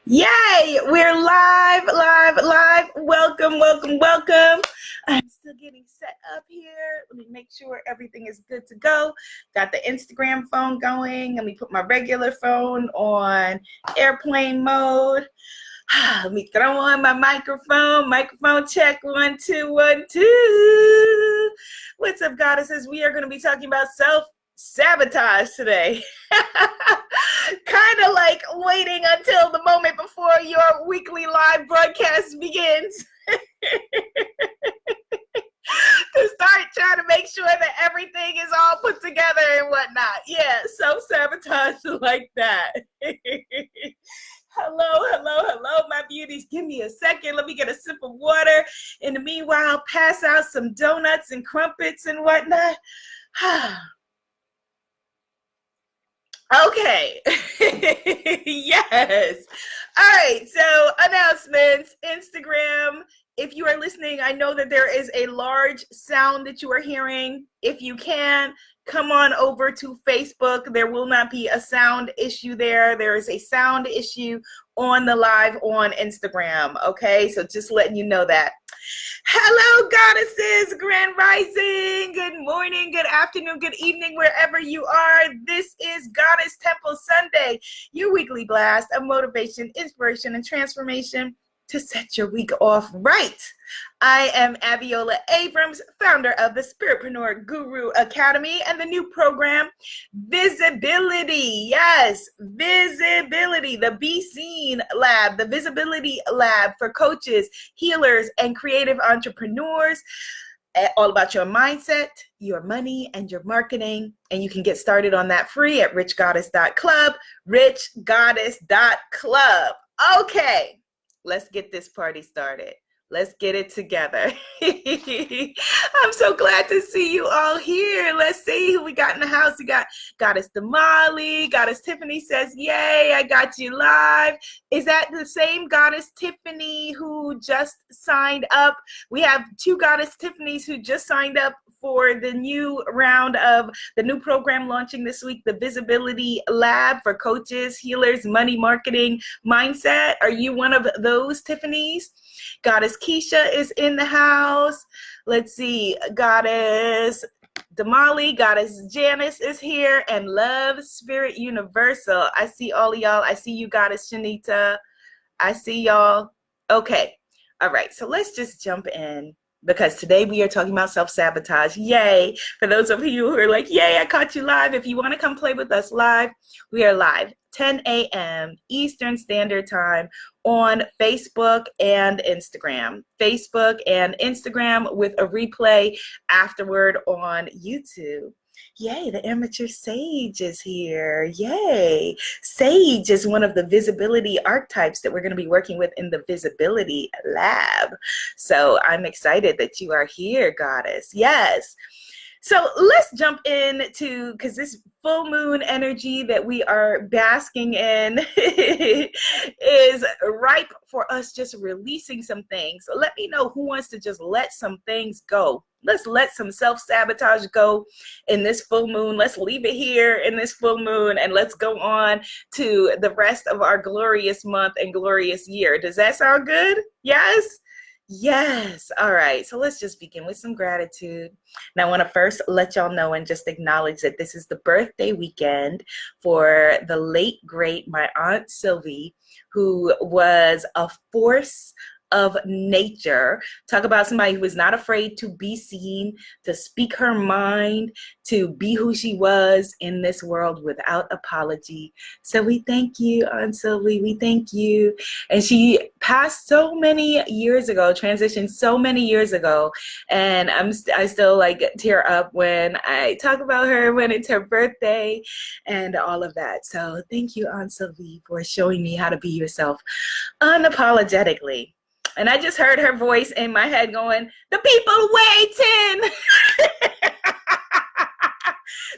Yay! We're live, live, live. Welcome, welcome, welcome. I'm still getting set up here. Let me make sure everything is good to go. Got the Instagram phone going. Let me put my regular phone on airplane mode. Let me throw on my microphone. Microphone check. 1, 2, 1, 2. What's up, goddesses? We are going to be talking about self-sabotage today. Kind of like waiting until the moment before your weekly live broadcast begins to start trying to make sure that everything is all put together and whatnot. Yeah, self-sabotage like that. Hello, my beauties. Give me a second. Let me get a sip of water. In the meanwhile, pass out some donuts and crumpets and whatnot. Okay. Yes. All right. So announcements, Instagram. If you are listening, I know that there is a large sound that you are hearing. If you can, come on over to Facebook. There will not be a sound issue there. There is a sound issue on the live on Instagram. Okay. So just letting you know that. Hello, goddesses, grand rising, good morning, good afternoon, good evening, wherever you are. This is Goddess Temple Sunday, your weekly blast of motivation, inspiration, and transformation to set your week off right. I am Abiola Abrams, founder of the Spiritpreneur Guru Academy and the new program, Visibility. Yes, Visibility, the Be Seen Lab, the Visibility Lab for coaches, healers, and creative entrepreneurs. All about your mindset, your money, and your marketing. And you can get started on that free at richgoddess.club, richgoddess.club. Okay, let's get this party started. Let's get it together. I'm so glad to see you all here. Let's see who we got in the house. We got Goddess Damali. Goddess Tiffany says, yay, I got you live. Is that the same Goddess Tiffany who just signed up? We have two Goddess Tiffanys who just signed up for the new round of the new program launching this week, the Visibility Lab for coaches, healers, money, marketing, mindset. Are you one of those Tiffany's? Goddess Keisha is in the house. Let's see, Goddess Damali, Goddess Janice is here, and Love Spirit Universal. I see all of y'all. I see you, Goddess Shanita. I see y'all. Okay. All right. So let's just jump in, because today we are talking about self-sabotage. Yay. For those of you who are like, yay, I caught you live. If you want to come play with us live, we are live 10 a.m. Eastern Standard Time on Facebook and Instagram. Facebook and Instagram with a replay afterward on YouTube. Yay, the amateur sage is here. Yay. Sage is one of the visibility archetypes that we're going to be working with in the Visibility Lab. So I'm excited that you are here, Goddess. Yes. So let's jump into, because this full moon energy that we are basking in is ripe for us just releasing some things. So let me know who wants to just let some things go. Let's let some self-sabotage go in this full moon. Let's leave it here in this full moon, and let's go on to the rest of our glorious month and glorious year. Does that sound good? Yes? Yes. All right. So let's just begin with some gratitude. Now, I want to first let y'all know and just acknowledge that this is the birthday weekend for the late, great, my Aunt Sylvie, who was a force of nature. Talk about somebody who was not afraid to be seen, to speak her mind, to be who she was in this world without apology. So we thank you, Aunt Sylvie. We thank you. And she passed so many years ago, transitioned so many years ago. And I still like tear up when I talk about her, when it's her birthday and all of that. So thank you, Aunt Sylvie, for showing me how to be yourself unapologetically. And I just heard her voice in my head going, the people waiting.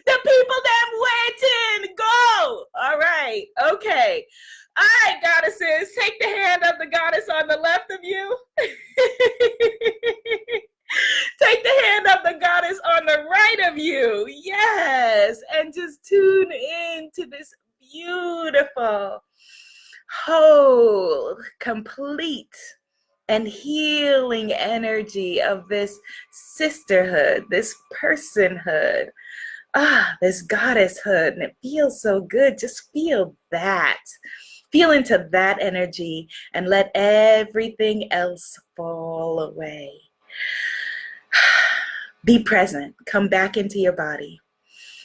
The people them waiting. Go. All right. Okay. All right, goddesses. Take the hand of the goddess on the left of you. Take the hand of the goddess on the right of you. Yes. And just tune in to this beautiful whole, complete, and healing energy of this sisterhood, this personhood, this goddesshood, and it feels so good. Just feel that. Feel into that energy and let everything else fall away. Be present. Come back into your body.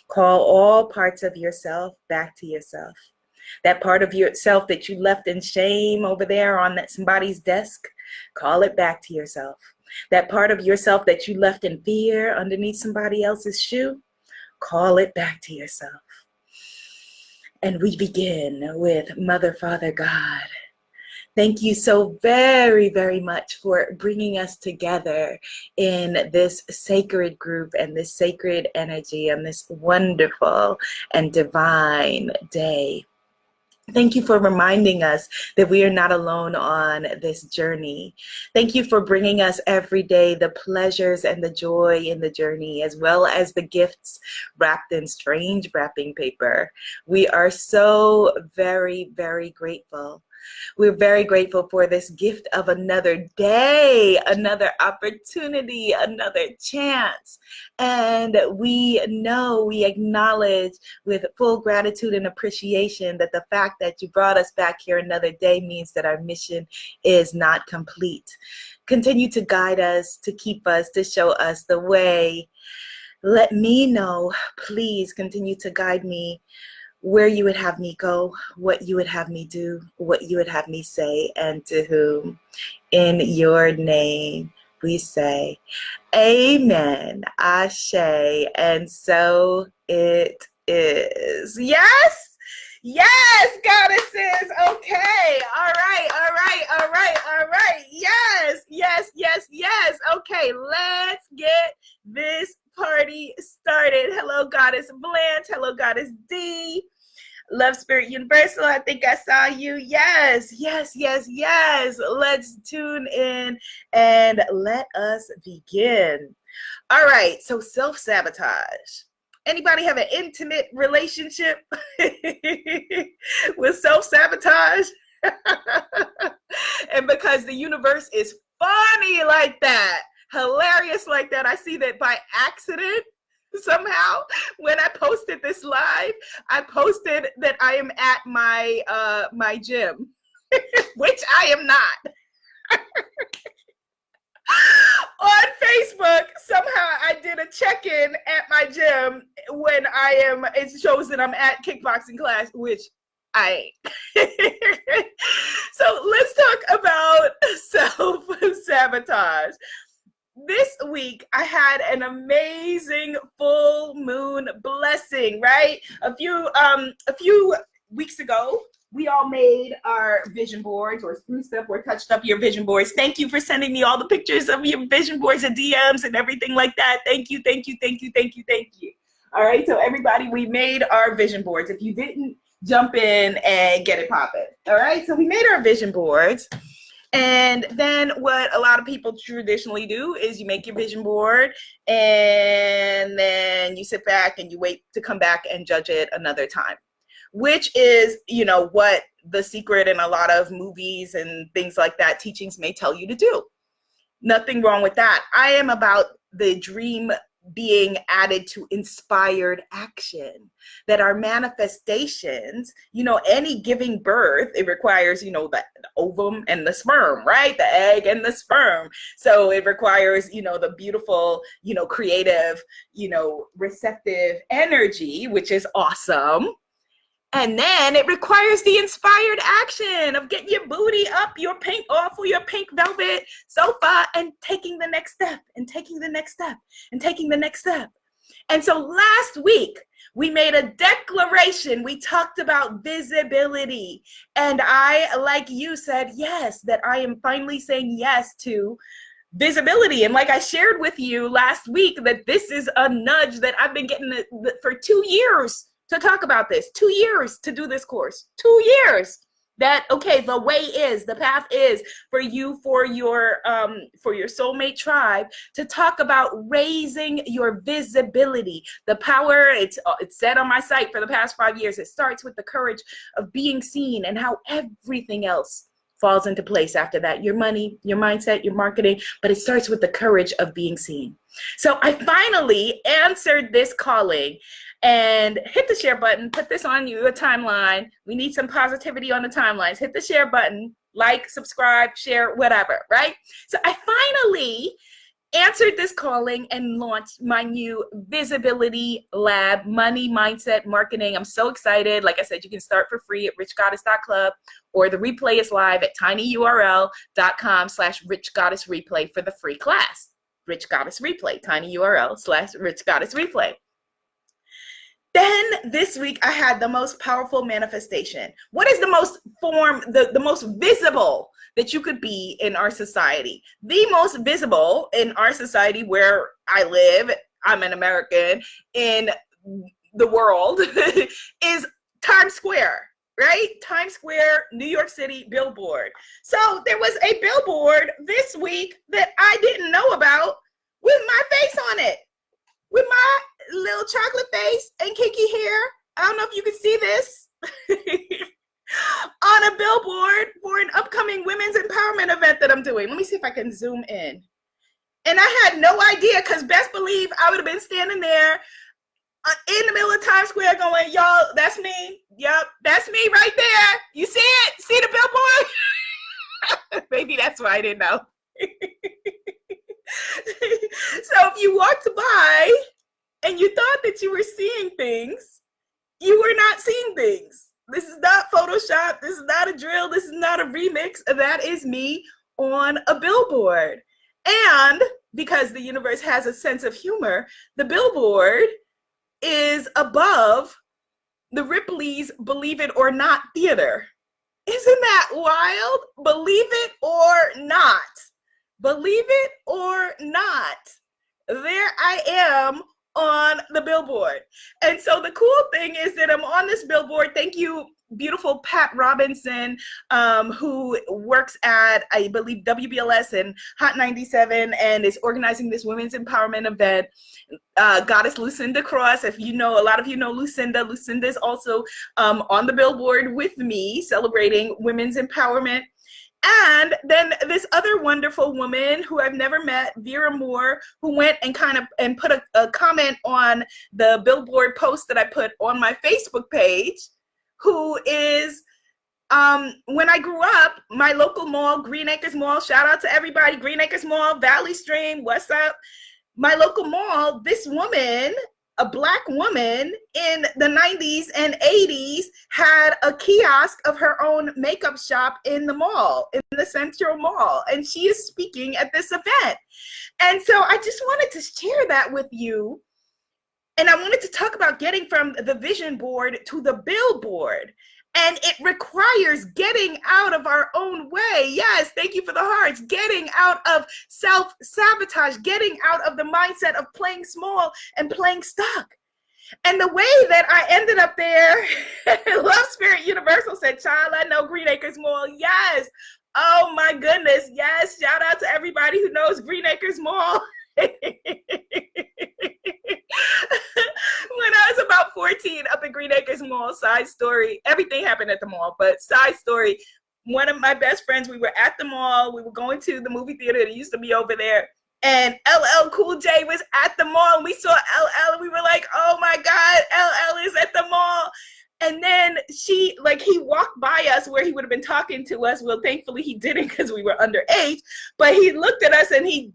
Call all parts of yourself back to yourself. That part of yourself that you left in shame over there on somebody's desk, call it back to yourself. That part of yourself that you left in fear underneath somebody else's shoe, call it back to yourself. And we begin with Mother, Father, God. Thank you so very, very much for bringing us together in this sacred group and this sacred energy on this wonderful and divine day. Thank you for reminding us that we are not alone on this journey. Thank you for bringing us every day the pleasures and the joy in the journey, as well as the gifts wrapped in strange wrapping paper. We are so very, very grateful. We're very grateful for this gift of another day, another opportunity, another chance. And we acknowledge with full gratitude and appreciation that the fact that you brought us back here another day means that our mission is not complete. Continue to guide us, to keep us, to show us the way. Let me know, please continue to guide me where you would have me go, what you would have me do, what you would have me say, and to whom. In your name we say, amen, ashe, and so it is. Yes, yes, goddesses. Okay, all right. Yes. Okay, let's get this party started. Hello, Goddess Blanche. Hello, Goddess D. Love Spirit Universal, I think I saw you. Yes. Let's tune in and let us begin. All right, so self-sabotage. Anybody have an intimate relationship with self-sabotage? And because the universe is funny like that, hilarious like that, I see that by accident somehow when I posted this live, I posted that I am at my gym, which I am not. On Facebook, somehow I did a check-in at my gym when it shows that I'm at kickboxing class, which I ain't. So let's talk about self-sabotage. This week, I had an amazing full moon blessing, right? A few weeks ago, we all made our vision boards or spruced up or touched up your vision boards. Thank you for sending me all the pictures of your vision boards and DMs and everything like that. Thank you. All right, so everybody, we made our vision boards. If you didn't, jump in and get it popping. All right, so we made our vision boards. And then what a lot of people traditionally do is you make your vision board and then you sit back and you wait to come back and judge it another time, which is, what The Secret and a lot of movies and things like that, teachings may tell you to do. Nothing wrong with that. I am about the dream being added to inspired action, that our manifestations, any giving birth, it requires, the ovum and the sperm, right? The egg and the sperm. So it requires, the beautiful, creative, receptive energy, which is awesome. And then it requires the inspired action of getting your booty up, off of your pink velvet sofa and taking the next step and taking the next step and taking the next step. And so last week, we made a declaration. We talked about visibility. And I, like you, said yes, that I am finally saying yes to visibility. And like I shared with you last week, that this is a nudge that I've been getting for 2 years. To talk about this, 2 years to do this course, 2 years. That, okay, the path is for you, for your soulmate tribe, to talk about raising your visibility. The power, it's said on my site for the past 5 years, it starts with the courage of being seen and how everything else falls into place after that. Your money, your mindset, your marketing, but it starts with the courage of being seen. So I finally answered this calling and hit the share button, put this on your timeline. We need some positivity on the timelines. Hit the share button, like, subscribe, share, whatever, right? So I finally answered this calling and launched my new visibility lab, money, mindset, marketing. I'm so excited. Like I said, you can start for free at richgoddess.club, or the replay is live at tinyurl.com/richgoddessreplay for the free class. Rich Goddess Replay, tinyurl/Rich Goddess Replay. Then this week I had the most powerful manifestation. What is the most the most visible that you could be in our society? The most visible in our society where I live, I'm an American, in the world, is Times Square, right? Times Square, New York City, billboard. So there was a billboard this week that I didn't know about with my face on it, with my little chocolate face and kinky hair. I don't know if you can see this. On a billboard for an upcoming women's empowerment event that I'm doing. Let me see if I can zoom in. And I had no idea, because best believe I would have been standing there in the middle of Times Square going, y'all, that's me. Yep, that's me right there. You see it? See the billboard? Maybe that's why I didn't know. So if you walked by and you thought that you were seeing things, you were not seeing things. This is not Photoshop. This is not a drill. This is not a remix. That is me on a billboard. And because the universe has a sense of humor, the billboard is above the Ripley's Believe It or Not theater. Isn't that wild? Believe it or not. Believe it or not. There I am on the billboard. And so the cool thing is that I'm on this billboard. Thank you, beautiful Pat Robinson, who works at, I believe, WBLS and Hot 97 and is organizing this women's empowerment event. Goddess Lucinda Cross, if you know, a lot of you know Lucinda. Lucinda is also on the billboard with me, celebrating women's empowerment. And then this other wonderful woman who I've never met, Vera Moore, who went and put a comment on the billboard post that I put on my Facebook page, who is, when I grew up, my local mall, Green Acres Mall, shout out to everybody, Green Acres Mall, Valley Stream, what's up? My local mall, this woman, a Black woman in the 90s and 80s, had a kiosk of her own makeup shop in the mall, in the Central Mall, and she is speaking at this event. And so I just wanted to share that with you. And I wanted to talk about getting from the vision board to the billboard. And it requires getting out of our own way. Yes, thank you for the hearts. Getting out of self-sabotage, getting out of the mindset of playing small and playing stuck. And the way that I ended up there, Love Spirit Universal said, child, I know Green Acres Mall. Yes. Oh my goodness. Yes. Shout out to everybody who knows Green Acres Mall. When I was about 14, up at Green Acres Mall, side story, everything happened at the mall, but side story, one of my best friends, we were at the mall, we were going to the movie theater that used to be over there, and LL Cool J was at the mall, and we saw LL, and we were like, oh my God, LL is at the mall. And then he walked by us where he would have been talking to us. Well, thankfully he didn't, because we were underage, but he looked at us and he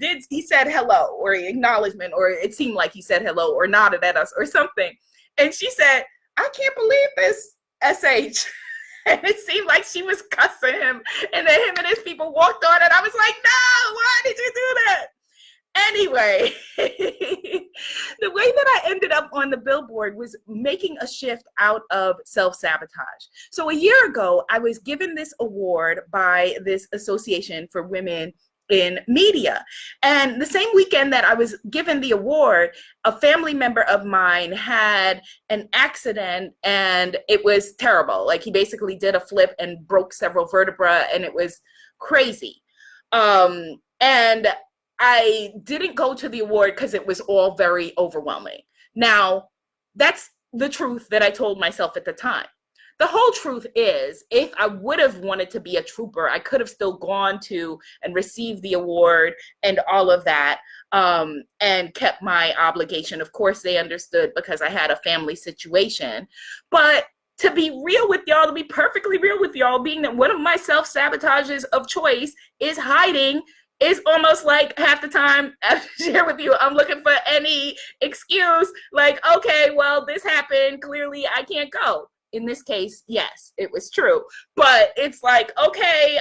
said hello, or acknowledgement, or it seemed like he said hello or nodded at us or something. And she said, I can't believe this, SH. And it seemed like she was cussing him. And then him and his people walked on, and I was like, no, why did you do that? Anyway, the way that I ended up on the billboard was making a shift out of self-sabotage. So a year ago, I was given this award by this association for women in media. And the same weekend that I was given the award, a family member of mine had an accident, and it was terrible. Like, he basically did a flip and broke several vertebrae, and it was crazy. And I didn't go to the award because it was all very overwhelming. Now, that's the truth that I told myself at the time. the whole truth is, if I would have wanted to be a trooper, I could have still gone to and received the award and all of that, and kept my obligation. Of course, they understood because I had a family situation. But to be real with y'all, to be perfectly real with y'all, being that one of my self-sabotages of choice is hiding, is almost like half the time I share with you, I'm looking for any excuse, like, okay, well, this happened, clearly I can't go. In this case, yes, it was true. But it's like, okay,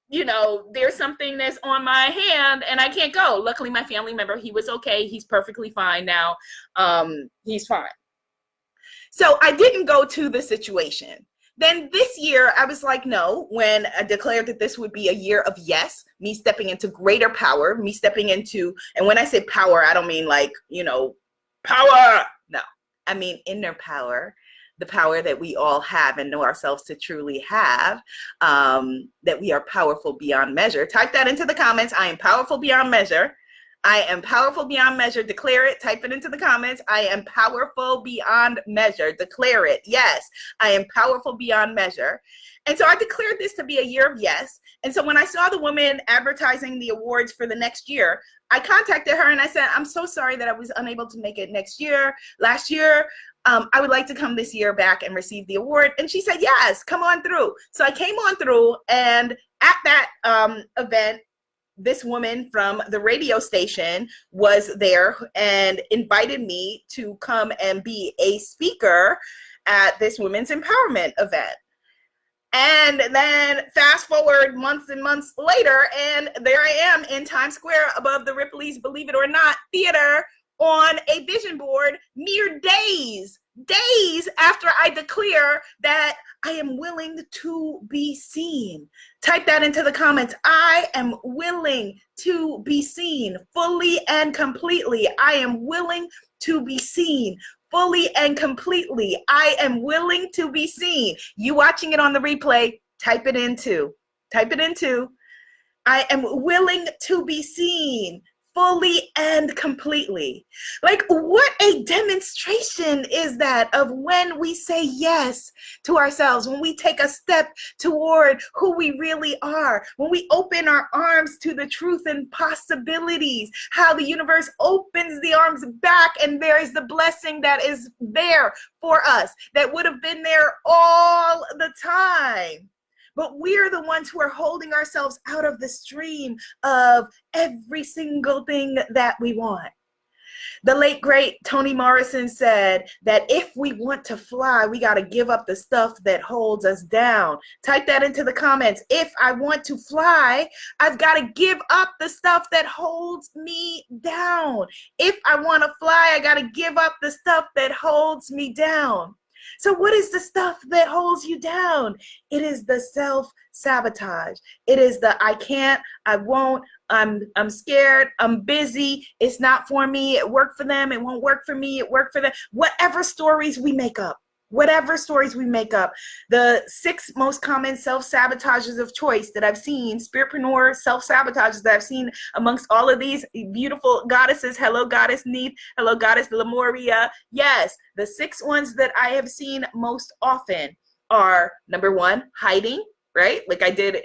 you know, there's something that's on my hand and I can't go. Luckily, my family member, he was okay. He's perfectly fine now. He's fine. So I didn't go to the situation. Then this year, I was like, no, when I declared that this would be a year of yes, me stepping into greater power, me stepping into, and when I say power, I don't mean like, you know, power. No, I mean inner power, the power that we all have and know ourselves to truly have, that we are powerful beyond measure. Type that into the comments. I am powerful beyond measure. I am powerful beyond measure. Declare it. Type it into the comments. I am powerful beyond measure. Declare it. Yes, I am powerful beyond measure. And so I declared this to be a year of yes. And so when I saw the woman advertising the awards for the next year, I contacted her and I said, I'm so sorry that I was unable to make it last year. I would like to come this year back and receive the award. And she said, yes, come on through. So I came on through, and at that event, this woman from the radio station was there and invited me to come and be a speaker at this women's empowerment event. And then fast forward months and months later, and there I am in Times Square above the Ripley's Believe It or Not theater on a vision board, mere days after I declare that I am willing to be seen. Type that into the comments. I am willing to be seen fully and completely. I am willing to be seen fully and completely. I am willing to be seen. You watching it on the replay, type it into. I am willing to be seen fully and completely. Like, what a demonstration is that of when we say yes to ourselves, when we take a step toward who we really are, when we open our arms to the truth and possibilities, how the universe opens the arms back and there is the blessing that is there for us, that would have been there all the time. But we're the ones who are holding ourselves out of the stream of every single thing that we want. The late, great Toni Morrison said that if we want to fly, we got to give up the stuff that holds us down. Type that into the comments. If I want to fly, I've got to give up the stuff that holds me down. If I want to fly, I got to give up the stuff that holds me down. So what is the stuff that holds you down? It is the self-sabotage. It is the I can't, I won't, I'm scared, I'm busy, it's not for me, it worked for them, it won't work for me, it worked for them. Whatever stories we make up. The 6 most common self-sabotages of choice that I've seen, spiritpreneur self-sabotages that I've seen amongst all of these beautiful goddesses. Hello, Goddess Neith. Hello, Goddess Lemuria. Yes, the 6 ones that I have seen most often are, number 1, hiding. Right? Like I did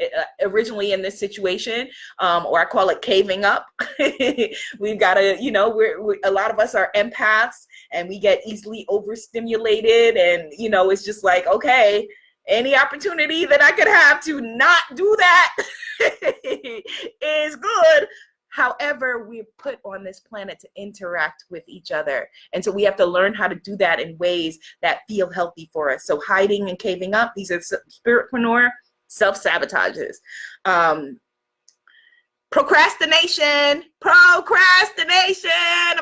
originally in this situation, or I call it caving up. We've got to, you know, a lot of us are empaths and we get easily overstimulated, and, you know, it's just like, okay, any opportunity that I could have to not do that is good. However, we're put on this planet to interact with each other. And so we have to learn how to do that in ways that feel healthy for us. So hiding and caving up, these are spiritpreneur self-sabotages. Procrastination. I'm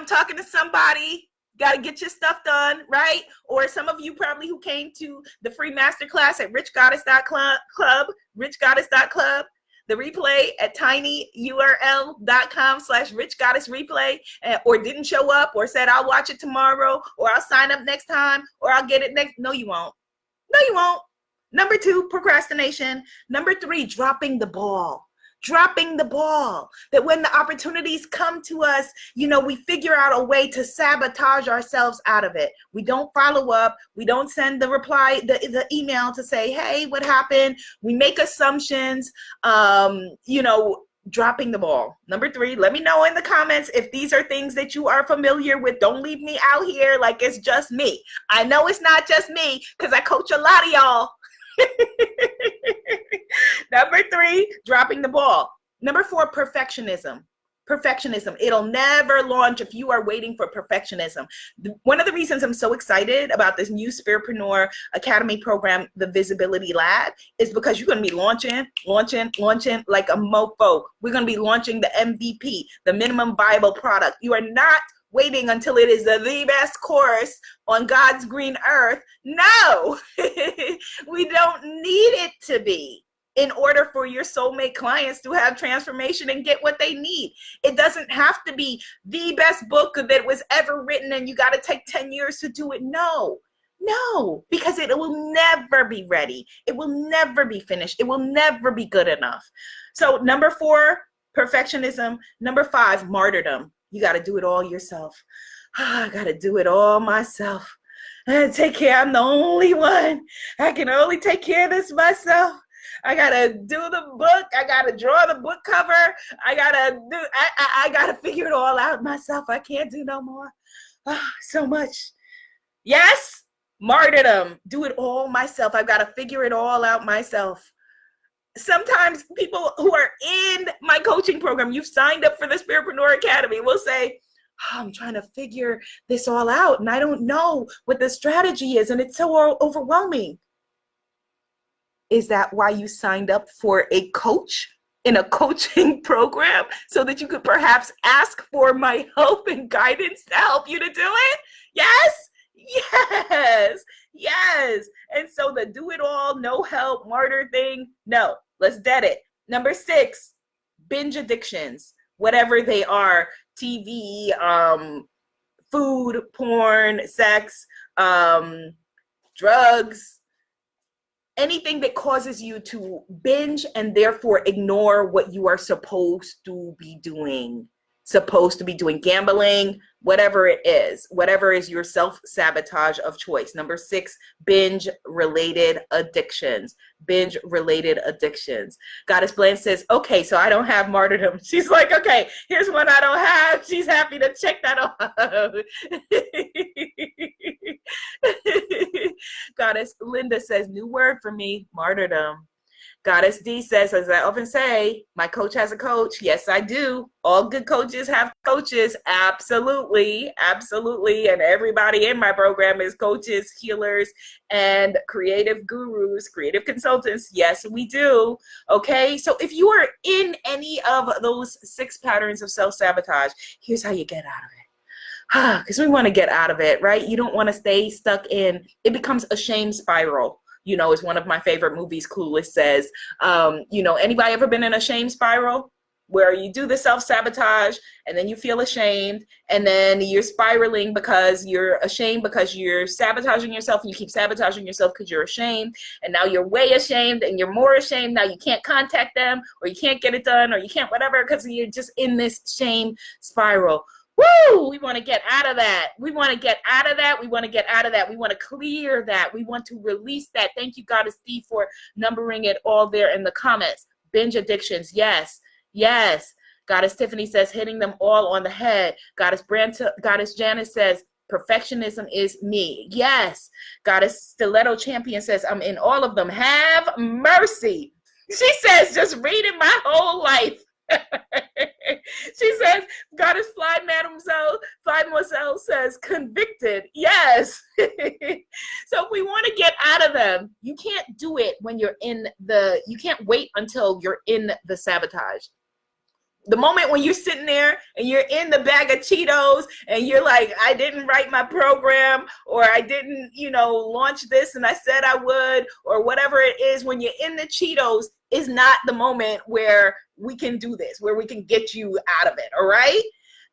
talking to somebody. Got to get your stuff done, right? Or some of you probably who came to the free masterclass at richgoddess.club, the replay at tinyurl.com/richgoddessreplay, or didn't show up, or said, I'll watch it tomorrow, or I'll sign up next time, or I'll get it next. No, you won't. Number 2, procrastination. Number 3, dropping the ball. dropping the ball, that when the opportunities come to us, we figure out a way to sabotage ourselves out of it. We don't follow up. We don't send the reply, the email to say, hey, what happened? We make assumptions, dropping the ball. Number 3, let me know in the comments if these are things that you are familiar with. Don't leave me out here like it's just me. I know it's not just me because I coach a lot of y'all. Number 3, dropping the ball. Number 4, perfectionism. It'll never launch if you are waiting for perfectionism. One of the reasons I'm so excited about this new Spiritpreneur Academy program, the Visibility Lab, is because you're going to be launching like a mofo. We're going to be launching the MVP, the minimum viable product. You are not waiting until it is the best course on God's green earth. No, we don't need it to be in order for your soulmate clients to have transformation and get what they need. It doesn't have to be the best book that was ever written and you got to take 10 years to do it. No, because it will never be ready. It will never be finished. It will never be good enough. So number 4, perfectionism. Number 5, martyrdom. You got to do it all yourself. I got to do it all myself. I take care. I'm the only one. I can only take care of this myself. I gotta do the book. I gotta draw the book cover. I gotta figure it all out myself. I can't do no more. So much. Yes, martyrdom. Do it all myself. I've got to figure it all out myself. Sometimes people who are in my coaching program, you've signed up for the Spiritpreneur Academy, will say, I'm trying to figure this all out and I don't know what the strategy is and it's so overwhelming. Is that why you signed up for a coach in a coaching program, so that you could perhaps ask for my help and guidance to help you to do it? Yes. And so the do it all, no help, martyr thing, no, let's dead it. Number 6, binge addictions, whatever they are, TV, food, porn, sex, drugs, anything that causes you to binge and therefore ignore what you are supposed to be doing. Gambling, whatever it is, whatever is your self-sabotage of choice. Number 6, binge-related addictions. Goddess Bland says, okay, so I don't have martyrdom. She's like, okay, here's one I don't have. She's happy to check that off. Goddess Linda says, new word for me, martyrdom. Goddess D says, as I often say, my coach has a coach. Yes, I do. All good coaches have coaches. Absolutely. And everybody in my program is coaches, healers, and creative gurus, creative consultants. Yes, we do. Okay. So if you are in any of those 6 patterns of self-sabotage, here's how you get out of it. Because we want to get out of it, right? You don't want to stay stuck in, it becomes a shame spiral. As one of my favorite movies, Clueless, says, anybody ever been in a shame spiral where you do the self-sabotage and then you feel ashamed and then you're spiraling because you're ashamed because you're sabotaging yourself, and you keep sabotaging yourself because you're ashamed, and now you're way ashamed and you're more ashamed. Now you can't contact them, or you can't get it done, or you can't whatever, because you're just in this shame spiral. Woo! We want to get out of that. We want to clear that. We want to release that. Thank you, Goddess Steve, for numbering it all there in the comments. Binge addictions. Yes. Goddess Tiffany says, hitting them all on the head. Goddess Janice says, perfectionism is me. Yes. Goddess Stiletto Champion says, I'm in all of them. Have mercy. She says, just reading my whole life. She says, Goddess Fly Mademoiselle says, convicted. Yes. So if we want to get out of them, you can't do it when you can't wait until you're in the sabotage. The moment when you're sitting there and you're in the bag of Cheetos and you're like, I didn't write my program, or I didn't, launch this and I said I would, or whatever it is, when you're in the Cheetos is not the moment where we can do this, where we can get you out of it. All right.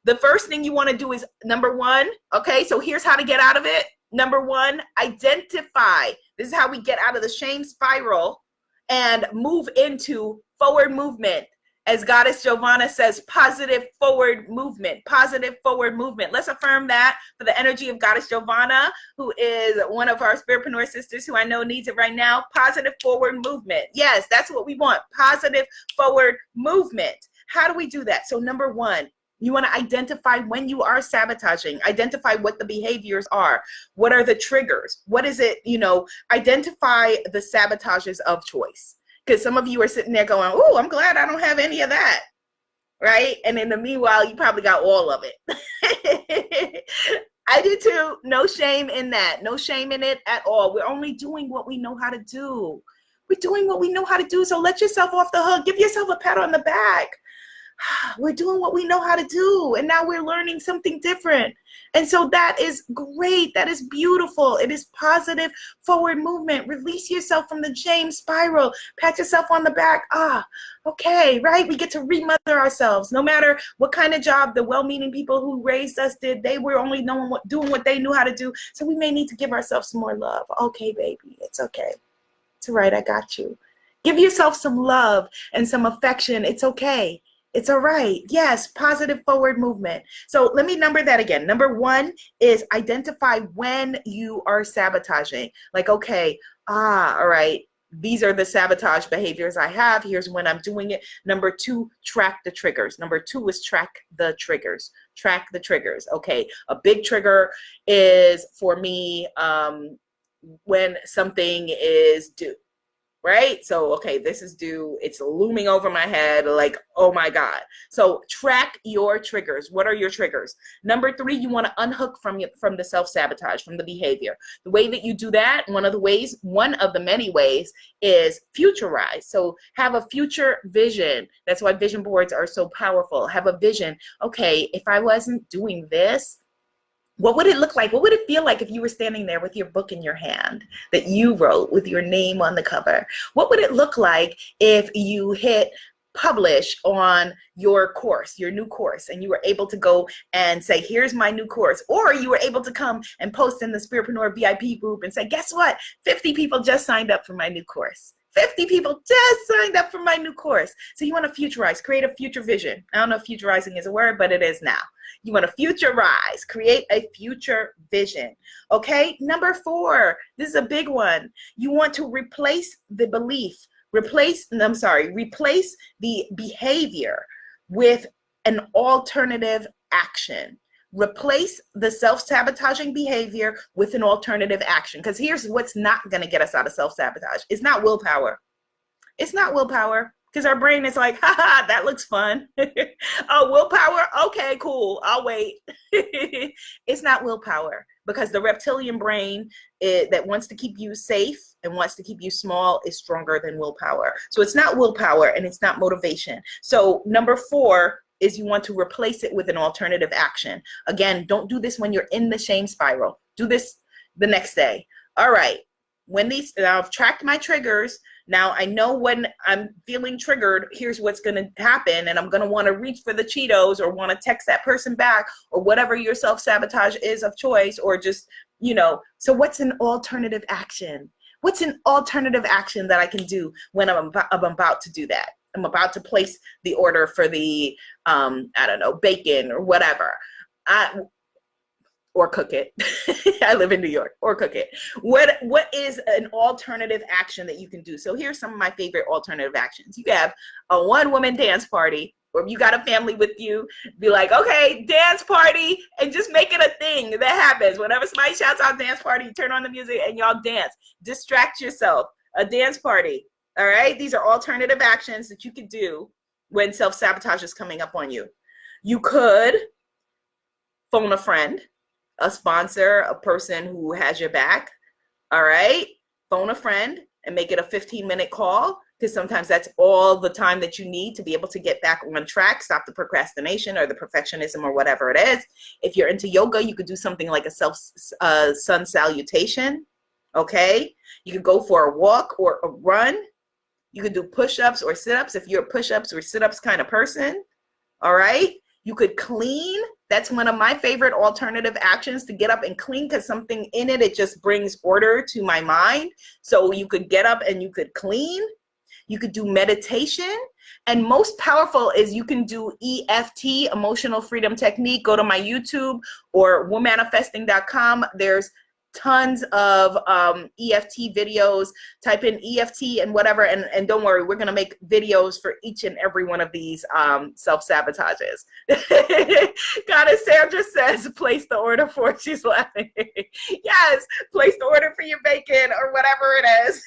The first thing you want to do is number 1. Okay. So here's how to get out of it. Number 1, identify. This is how we get out of the shame spiral and move into forward movement. As Goddess Giovanna says, positive forward movement, positive forward movement. Let's affirm that for the energy of Goddess Giovanna, who is one of our spiritpreneur sisters who I know needs it right now. Positive forward movement. Yes, that's what we want. Positive forward movement. How do we do that? So number one, you want to identify when you are sabotaging, identify what the behaviors are. What are the triggers? What is it, identify the sabotages of choice. Because some of you are sitting there going, oh, I'm glad I don't have any of that, right? And in the meanwhile, you probably got all of it. I do too. No shame in that. No shame in it at all. We're only doing what we know how to do. We're doing what we know how to do. So let yourself off the hook. Give yourself a pat on the back. We're doing what we know how to do, and now we're learning something different. And so that is great. That is beautiful. It is positive forward movement. Release yourself from the shame spiral. Pat yourself on the back. Okay, right? We get to remother ourselves. No matter what kind of job the well-meaning people who raised us did, they were only doing what they knew how to do. So we may need to give ourselves some more love. Okay, baby, it's okay. It's all right. I got you. Give yourself some love and some affection. It's okay. It's all right. Yes, positive forward movement. So let me number that again. Number one is identify when you are sabotaging. Like, okay, all right, these are the sabotage behaviors I have. Here's when I'm doing it. Number two, track the triggers. Number two is track the triggers. Track the triggers. Okay, a big trigger is for me when something is due. Right? So, okay, this is due. It's looming over my head like, oh my God. So track your triggers. What are your triggers? Number three, you want to unhook from the self-sabotage, from the behavior. The way that you do that, one of the many ways is futurize. So have a future vision. That's why vision boards are so powerful. Have a vision. Okay, if I wasn't doing this, what would it look like? What would it feel like if you were standing there with your book in your hand that you wrote with your name on the cover? What would it look like if you hit publish on your course, your new course, and you were able to go and say, here's my new course? Or you were able to come and post in the Spiritpreneur VIP group and say, guess what? 50 people just signed up for my new course. 50 people just signed up for my new course. So you want to futurize, create a future vision. I don't know if futurizing is a word, but it is now. You want to futurize, create a future vision. Okay, number four, this is a big one. You want to replace the belief, replace the behavior with an alternative action. Replace the self-sabotaging behavior with an alternative action. Because here's what's not going to get us out of self-sabotage. It's not willpower. It's not willpower. Because our brain is like, haha, that looks fun. Oh, willpower? Okay, cool. I'll wait. It's not willpower. Because the reptilian brain that wants to keep you safe and wants to keep you small is stronger than willpower. So it's not willpower and it's not motivation. So number four is you want to replace it with an alternative action. Again, don't do this when you're in the shame spiral. Do this the next day. All right. Now I've tracked my triggers. Now I know when I'm feeling triggered, here's what's going to happen. And I'm going to want to reach for the Cheetos or want to text that person back or whatever your self-sabotage is of choice, or just, so what's an alternative action? What's an alternative action that I can do when I'm about to do that? I'm about to place the order for the, bacon or whatever. Or cook it. I live in New York. Or cook it. What is an alternative action that you can do? So here's some of my favorite alternative actions. You have a one-woman dance party, or if you got a family with you, be like, okay, dance party, and just make it a thing that happens. Whenever somebody shouts out dance party, you turn on the music and y'all dance. Distract yourself. A dance party. All right? These are alternative actions that you could do when self-sabotage is coming up on you. You could phone a friend, a sponsor, a person who has your back. All right? Phone a friend and make it a 15-minute call, because sometimes that's all the time that you need to be able to get back on track, stop the procrastination or the perfectionism or whatever it is. If you're into yoga, you could do something like a sun salutation. Okay? You could go for a walk or a run. You could do push-ups or sit-ups if you're a push-ups or sit-ups kind of person. All right? You could clean. That's one of my favorite alternative actions, to get up and clean, because something in it just brings order to my mind. So you could get up and you could clean. You could do meditation. And most powerful is you can do EFT, Emotional Freedom Technique. Go to my YouTube or womanifesting.com. There's tons of EFT videos. Type in EFT and whatever, and don't worry, we're gonna make videos for each and every one of these self-sabotages. Goddess Sandra says, place the order for it. She's laughing. Yes, place the order for your bacon or whatever it is.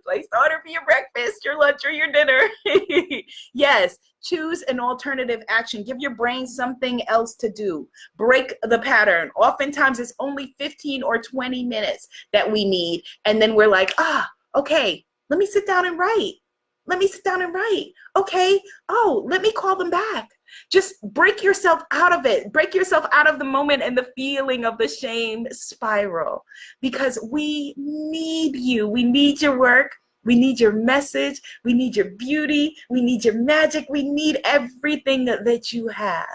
Place the order for your breakfast, your lunch, or your dinner. Yes, choose an alternative action. Give your brain something else to do. Break the pattern. Oftentimes it's only 15 or 20 minutes that we need. And then we're like, okay, let me sit down and write. Let me sit down and write. Okay, let me call them back. Just break yourself out of it. Break yourself out of the moment and the feeling of the shame spiral, because we need you. We need your work. We need your message. We need your beauty. We need your magic. We need everything that you have.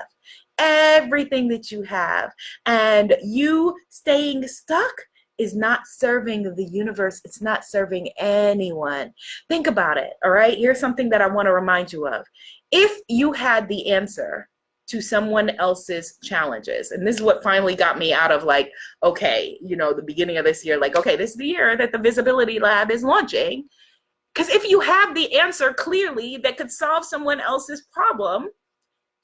Everything that you have. And you staying stuck is not serving the universe. It's not serving anyone. Think about it, all right? Here's something that I want to remind you of. If you had the answer to someone else's challenges, and this is what finally got me out of like, okay, the beginning of this year, like, okay, this is the year that the Visibility Lab is launching. Because if you have the answer clearly that could solve someone else's problem,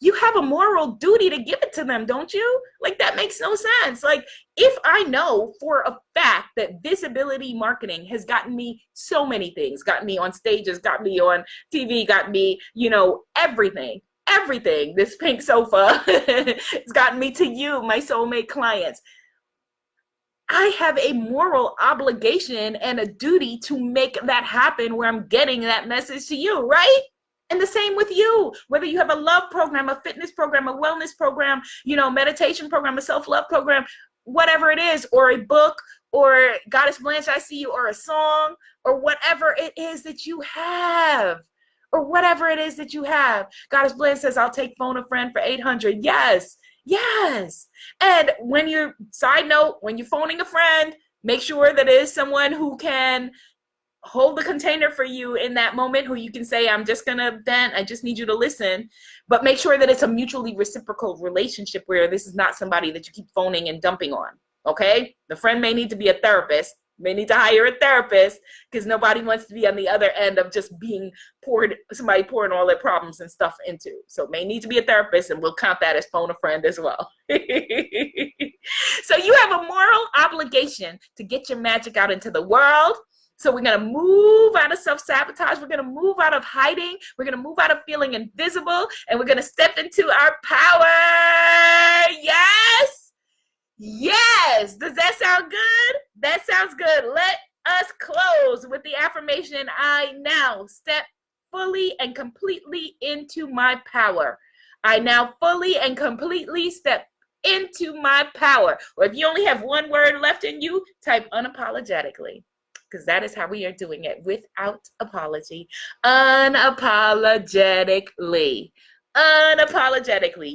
you have a moral duty to give it to them, don't you? Like, that makes no sense. Like, if I know for a fact that visibility marketing has gotten me so many things, got me on stages, got me on TV, got me, everything, this pink sofa, it's gotten me to you, my soulmate clients. I have a moral obligation and a duty to make that happen where I'm getting that message to you, right? And the same with you, whether you have a love program, a fitness program, a wellness program, meditation program, a self-love program, whatever it is, or a book, or Goddess Blanche, I See You, or a song, or whatever it is that you have, Goddess Blanche says, I'll take phone a friend for 800. Yes. And when you're phoning a friend, make sure that it is someone who can hold the container for you in that moment, who you can say, I'm just gonna vent, I just need you to listen. But make sure that it's a mutually reciprocal relationship where this is not somebody that you keep phoning and dumping on, okay? The friend may need to be a therapist, may need to hire a therapist, because nobody wants to be on the other end of just being somebody pouring all their problems and stuff into. So it may need to be a therapist, and we'll count that as phone a friend as well. So you have a moral obligation to get your magic out into the world. So we're going to move out of self-sabotage. We're going to move out of hiding. We're going to move out of feeling invisible. And we're going to step into our power. Yes. Does that sound good? That sounds good. Let us close with the affirmation, I now step fully and completely into my power. I now fully and completely step into my power. Or if you only have one word left in you, type unapologetically. Because that is how we are doing it, without apology. Unapologetically.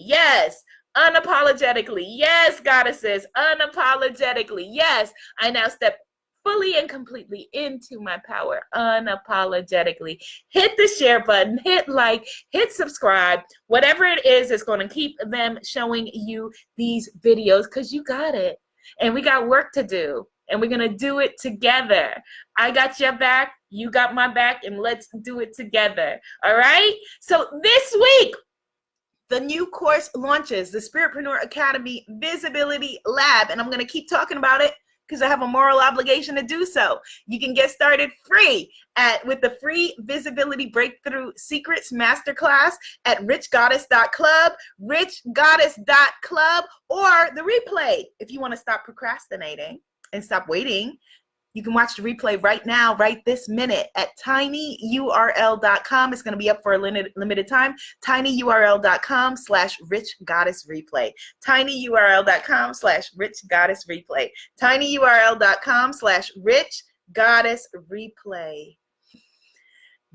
Yes. Unapologetically. Yes, goddesses. Unapologetically. Yes. I now step fully and completely into my power. Unapologetically. Hit the share button. Hit like. Hit subscribe. Whatever it is, it's going to keep them showing you these videos, because you got it. And we got work to do. And we're going to do it together. I got your back, you got my back, and let's do it together. All right? So this week, the new course launches, the Spiritpreneur Academy Visibility Lab. And I'm going to keep talking about it because I have a moral obligation to do so. You can get started free with the free Visibility Breakthrough Secrets Masterclass at richgoddess.club, richgoddess.club, or the replay. If you want to stop procrastinating and stop waiting, you can watch the replay right now, right this minute, at tinyurl.com. It's going to be up for a limited time. tinyurl.com/richgoddessreplay. tinyurl.com/richgoddessreplay. tinyurl.com/richgoddessreplay.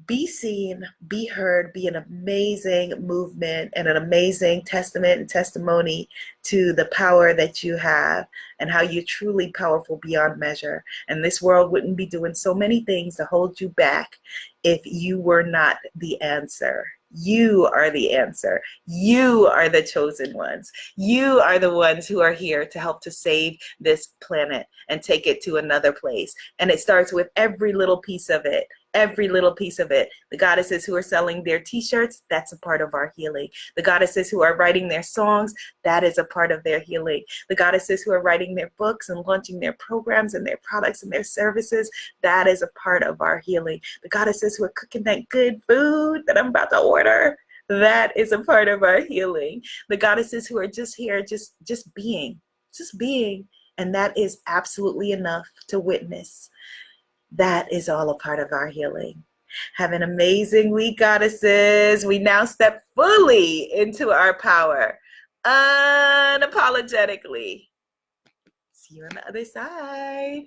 be seen, be heard, be an amazing movement and an amazing testament and testimony to the power that you have and how you're truly powerful beyond measure. And this world wouldn't be doing so many things to hold you back if you were not the answer. You are the answer. You are the chosen ones. You are the ones who are here to help to save this planet and take it to another place. And it starts with every little piece of it. Every little piece of it. The goddesses who are selling their t-shirts, that's a part of our healing. The goddesses who are writing their songs, that is a part of their healing. The goddesses who are writing their books and launching their programs and their products and their services, that is a part of our healing. The goddesses who are cooking that good food that I'm about to order, that is a part of our healing. The goddesses who are just here, just being, and that is absolutely enough to witness. That is all a part of our healing. Have an amazing week, goddesses. We now step fully into our power, unapologetically. See you on the other side.